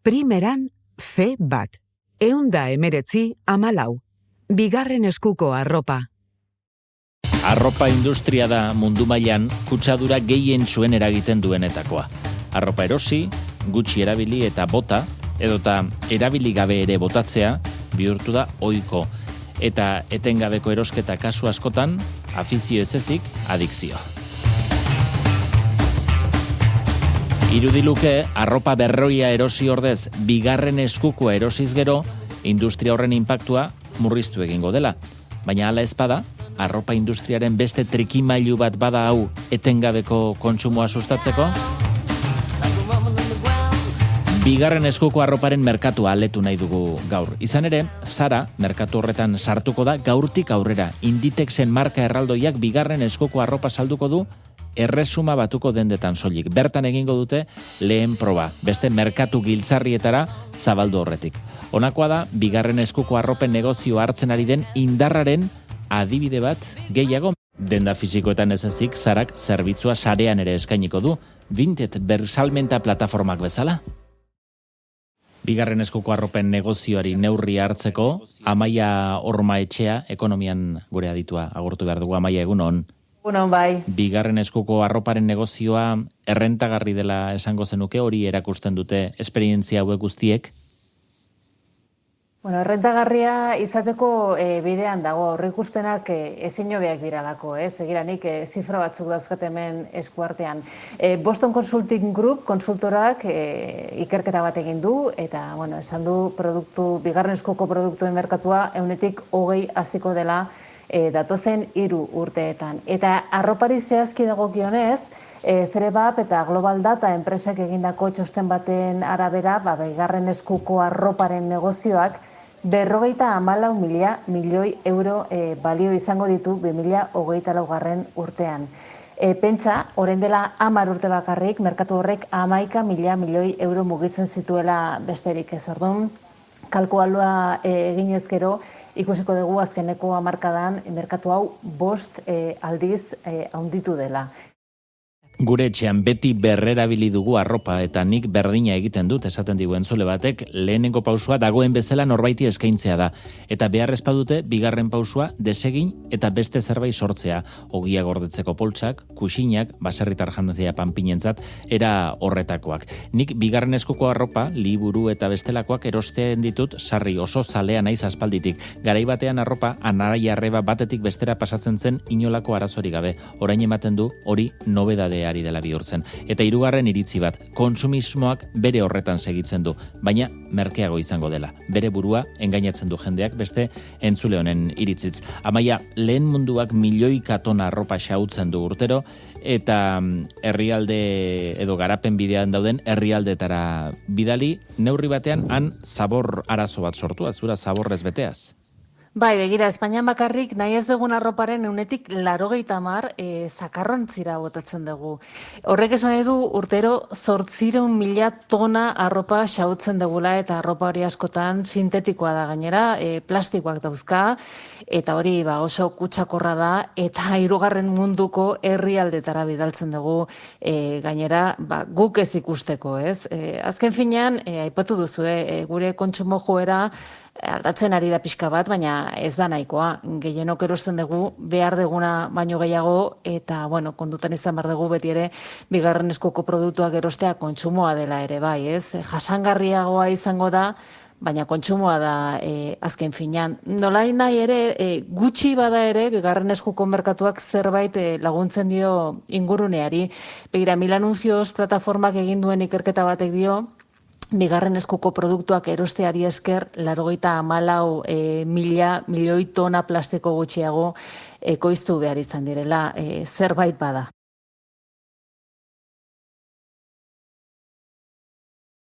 Primeran fe bat. 119 bigarren eskuko arropa. Arropa industria da mundu mailan kutsadura gehien zuen eragiten duenetakoa. Arropa erosi, gutxi erabili eta bota, edota erabili gabe ere botatzea, bihurtu da ohiko. Eta etengabeko erosketa kasu askotan, afizio ez ezik, adikzio. Irudiluke, arropa berroia erosi ordez, bigarren eskukoa erosiz gero, industria horren inpaktua murriztu egingo dela. Baina hala ez bada, arropa industriaren beste trikimailu bat bada hau etengabeko kontsumoa sustatzeko? Bigarren eskuko arroparen merkatua aletu nahi dugu gaur. Izan ere, Zara merkatu horretan sartuko da gaurtik aurrera. Inditexen marka erraldoiak bigarren eskuko arropa salduko du erresuma batuko dendetan soilik. Bertan egingo dute lehen proba, beste merkatu giltzarrietara zabaldu horretik. Honakoa da, bigarren eskuko arropen negozio hartzen ari den indarraren adibide bat gehiago. Denda fisikoetan ez ezik, Zarak zerbitzua sarean ere eskainiko du, Vinted bersalmenta plataformak bezala. Bigarren eskuko arropen negozioari neurri hartzeko, Amaia Ormaetxea, ekonomian gure aditua agurtu behar dugu. Amaia, egunon. Egunon, bai. Bigarren eskuko arroparen negozioa errentagarri dela esango zenuke, hori erakusten dute esperientzia hauek guztiek? Errentagarria izateko bidean dago, aurreikuspenak ezin hobeak diralako, segiranik zifra batzuk dauzkat hemen eskuartean. Boston Consulting Group konsultorak ikerketa bat egin du, eta esan du bigarren eskuko produktuen merkatua 120 haziko dela datozen 3 urteetan. Eta arropari zehazki dagokionez, Cerebap eta Global Data enpresak egindako txosten baten arabera, bigarren eskuko arroparen negozioak 54 milioi euro balio izango ditu 2024 urtean. Pentsa, orain dela 10 urte bakarrik, merkatu horrek 11 milioi euro mugitzen zituela besterik ez. Orduan, kalkualua eginez gero, ikusiko dugu azkeneko hamarkadan merkatu hau 5 aldiz handitu dela. Gure etxean beti berrerabili dugu arropa eta nik berdina egiten dut, esaten digu entzule batek, lehenengo pausua dagoen bezala norbaiti eskaintzea da. Eta behar ezpadute, bigarren pausua desegin eta beste zerbait sortzea. Ogia gordetzeko poltsak, kuxinak, baserritar jantzia panpinentzat, era horretakoak. Nik bigarren eskuko arropa, liburu eta bestelakoak erosten ditut sarri oso zalea naiz aspalditik. Garai batean arropa anarai arreba batetik bestera pasatzen zen inolako arazorik gabe. Orain ematen du hori nobedadea ari dela bihurtzen. Eta hirugarren iritzi bat, kontsumismoak bere horretan segitzen du, baina merkeago izango dela. Bere burua engainatzen du jendeak beste entzule honen iritzitz. Amaia, lehen munduak milioika tona arropa xautzen du urtero, eta herrialde edo garapen bidean dauden herrialdetara bidali, neurri batean han zabor arazo bat sortu, azura zaborrez beteaz. Bai, begira, Espainian bakarrik nahi ez dugun arroparen 190 zakarrontzira botatzen dugu. Horrek esan nahi du urtero 800.000 tona arropa xautzen dugula eta arropa hori askotan sintetikoa da gainera, plastikoak dauzka, eta hori oso kutsakorra da, eta 3. munduko herrialdetara bidaltzen dugu gainera guk ez ikusteko, ez? Azken finean, aipatu duzu, gure kontsumo joera aldatzen ari da pixka bat, baina ez da nahikoa. Gehienok erosten dugu, behar deguna baino gehiago, eta, kondutan izan behar dugu beti ere, bigarren eskuko produktuak erostea kontsumoa dela ere, bai, ez? Jasangarriagoa izango da, baina kontsumoa da azken finean. Nolai nahi ere, gutxi bada ere, bigarren eskuko merkatuak zerbait laguntzen dio inguruneari. Begira, Milanuncios plataformak egin duen ikerketa batek dio, bigarren eskuko produktuak erosteari esker 94 milioi tona plastiko gutxiago ekoiztu behar izan direla, zerbait bada.